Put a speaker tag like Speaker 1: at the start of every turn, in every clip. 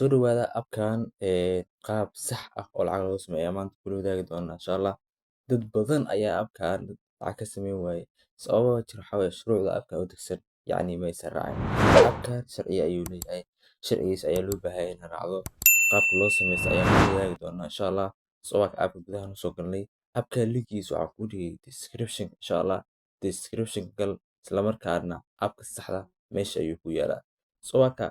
Speaker 1: soo dhawaada abkan qaab sax ah oo lacag loo sameeyo maanta kula wadaagi doonaa insha Allah. Dad badan ayaa abkan lacag ka sameyn waayay sababo jira waxa weeye shuruucda abka u degsan yacni ma aysan raacin. Abkan sharci ayuu leeyahay, sharcigiisa ayaa loo baahan yahay in la raacdo. Qaabka loo sameysto ayaan kula wadaagi doonaa insha Allah. Sababta abka gudaha soo galnay abka linkiisa waxaan ku dhigay description insha Allah. Description gal isla markaana abka saxda meesha ayuu ku yaalaa. Sababta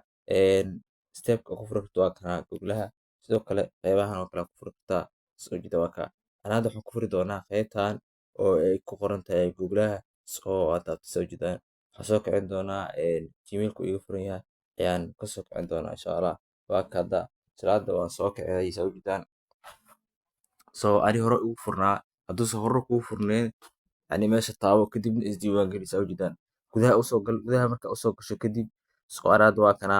Speaker 1: stepka ku furto waa kana Googleha sidoo kale qeybahan oo kale ku furta soo jida waa ka anaada waxaan ku furi doonaa qeybtan oo ay ku qoran tahay Googleha soo aad soo jidaan waxaan soo kicin doonaa gmailku iga furan yahay ayaan ka soo kicin doonaa insha Allah. Waa kada salaada waan soo kiciyay soo jidaan soo ari hore ugu furnaa hadduu soo hore ugu furneen yani meesha taabo kadibna isdiiwaan geli soo jidaan gudaha u soo gal gudaha marka u soo gasho kadib soo araad waa kana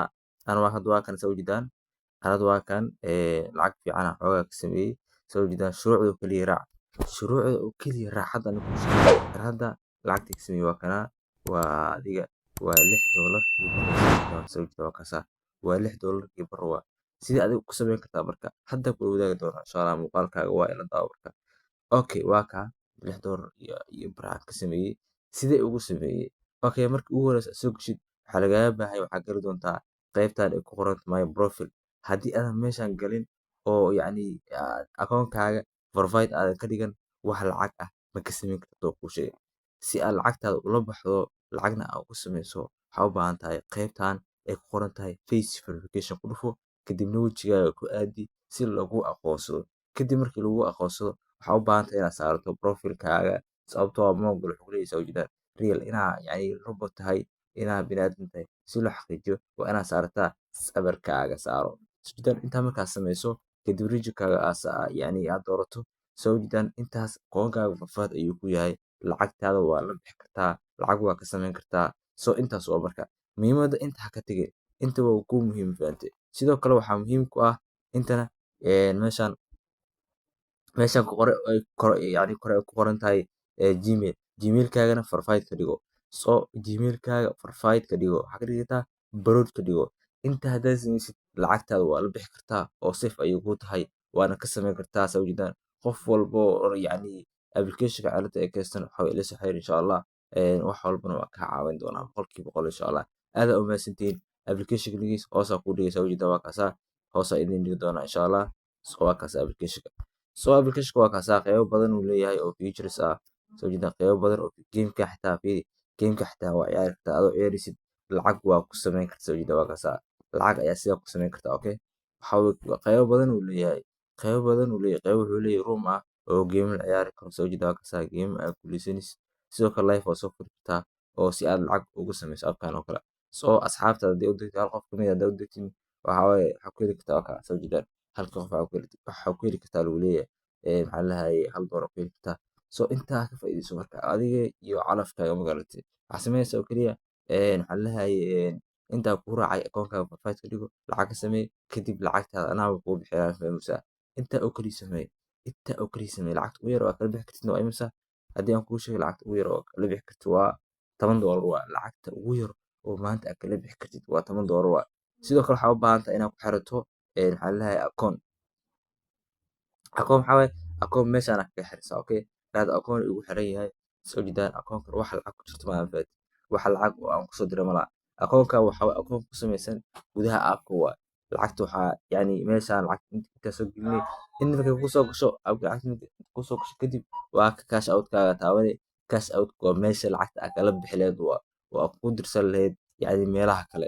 Speaker 1: أنا واحد واكن سوي جدان أنا واكن لعق في عنا حوجة كسمي سوي جدان شروع وكلي راع شروع وكلي راع حتى نكون هذا لعق تكسمي واكنا وديجا $6 يبرو سوي جدان وكسا $6 يبرو سيدي أدي كسبين كتابرك حتى كل وده دور إن شاء الله مقالك وائل داورك أوكي واكا $6 يبرع كسمي سيدي أقول سمي أوكي مرك أول سوق شيء حلقة بهاي وحقر دون تا qaybtaan ay ku qoran my profile haddii aadan meeshan galin oo yacni akoonkaaga provide aadan ka dhigan wax lacag ah ma ka samayn karto ku sheeg si aad lacagtaada ula baxdo lacagna aad ugu samayso waxaa u baahan tahay qaybtaan ay ku qoran tahay face verification ku dhufo kadibna wejigaaga ku aadi si lagu aqoonsado kadib markii lagu aqoonsado waxaa u baahan tahay inaad saarato profilkaaga sababtoo ah moobil wuxuu leeyahay ujeedaan real inaa yacni robot tahay inaa binaadam tahay si loo xaqiijiyo waa inaad saartaa sawirkaaga saaro sidoo inta markaad sameyso kadib rijikaaga yani aad doorato soo jidaan intaas qoonkaaga fafaad ayuu ku yahay lacagtaada waa la bixi kartaa lacag waa ka sameyn kartaa soo intaas oo marka muhiimadda inta ha ka tegay inta waa ku muhiim fahamtay sidoo kale waxaa muhiim ku ah intana meeshan ku qoran ay yani ku qoran tahay gmailkaagana verify ka dhigo soo gmailkaaga verify ka dhigo waxaa ka dhigataa barood ka dhigo inta haddaad samaysid lacagtaada waa la bixi kartaa oo safe ayay ku tahay waana ka samayn kartaa soo jidaan qof walbo oo yacni applicationka cilada ay kaystan waxa way la soo xiriir insha Allah wax walbana waa ka caawin doonaa boqolkiiba boqol insha Allah aad u mahadsantiin applicationka ligiis hoosa ku dhigay soo jidaan waa kaasa hoosa idin dhigi doonaa insha Allah soo waa kaasa applicationka waa kaasa qaybo badan uu leeyahay oo features ah soo jidaan qaybo badan oo gameka xitaa fiiri gameka xitaa waa ciyaari kartaa adoo ciyaarisid lacag waa ku samayn kartaa soo jidaan waa kaasa lacag ayaa sidaa ku samayn kartaa okay waxa qaybo badan uu leeyahay qaybo wuxuu leeyahay room ah oo game la ciyaari karo soo jidaan waa kaasa game aad ku liisanis sidoo kale live oo soo furi kartaa oo si aad lacag ugu samayso abkan oo kale soo asxaabtaada hadii u degtay hal qof kamid ah hadii u degtin waxa waaye waxa ku heli kartaa waa kaasa soo jidaan halka qof waxa ku heli kartaa lagu leeyahay maxaa lahaay $1 ku heli kartaa soo intaa ka faa'iideyso marka adiga iyo calafkaaga magaalada waxaa sameynaysa oo kaliya maxaa lahaay intaa ku raacay akoonkaaga verify ka dhigo lacag ka samee kadib lacagtaada anaa kuu bixinaa fahmaysa intaa oo kaliya samee lacagta ugu yar oo kala bixi kartid waa imisa haddii aan kuu sheego lacagta ugu yar oo kala bixi kartid waa $10 waa lacagta ugu yar oo maanta aad kala bixi kartid waa $10 waa sidoo kale waxaa u baahan tahay inaad ku xirato maxaa lahaay akoon maxaa waaye akoon meeshaan ka xiraysaa okay hada akoon igu xiran yahay soo jidaan akoonka wax lacag ku jirto ma anfad wax lacag oo aan ku soo diray malaha akoonka waxa way akoon ku samaysan gudaha aapka waa lacagta waxa yani meeshaan lacag inta soo gelinay in markay ku soo gasho aapka lacagta ku soo gasho kadib waa ka cash out kaaga taabanay cash out waa meesha lacagta aad kala bixi lahayd waa ku dirsan lahayd yani meelaha kale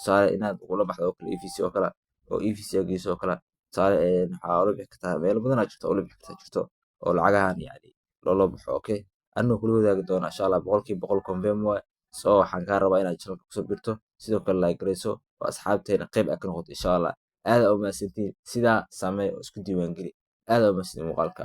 Speaker 1: soo inaad ula baxdo oo kale EVC oo kale oo EVC geyso oo kale soo waxaa ula bixi kartaa meel badan aad jirto ula bixi kartaa jirto oo lacagahan yani loo baxo okay anna kula wadaagi doonaa insha Allah boqolkiiba boqol confirm waa soo waxaan ka rabaa inaad channelka ku soo birto sidoo kale like gareyso oo asxaabteena qayb ka noqoto insha Allah aad u mahadsantiin sidaa sameey oo isku diiwaan geli aad u mahadsantiin muuqaalka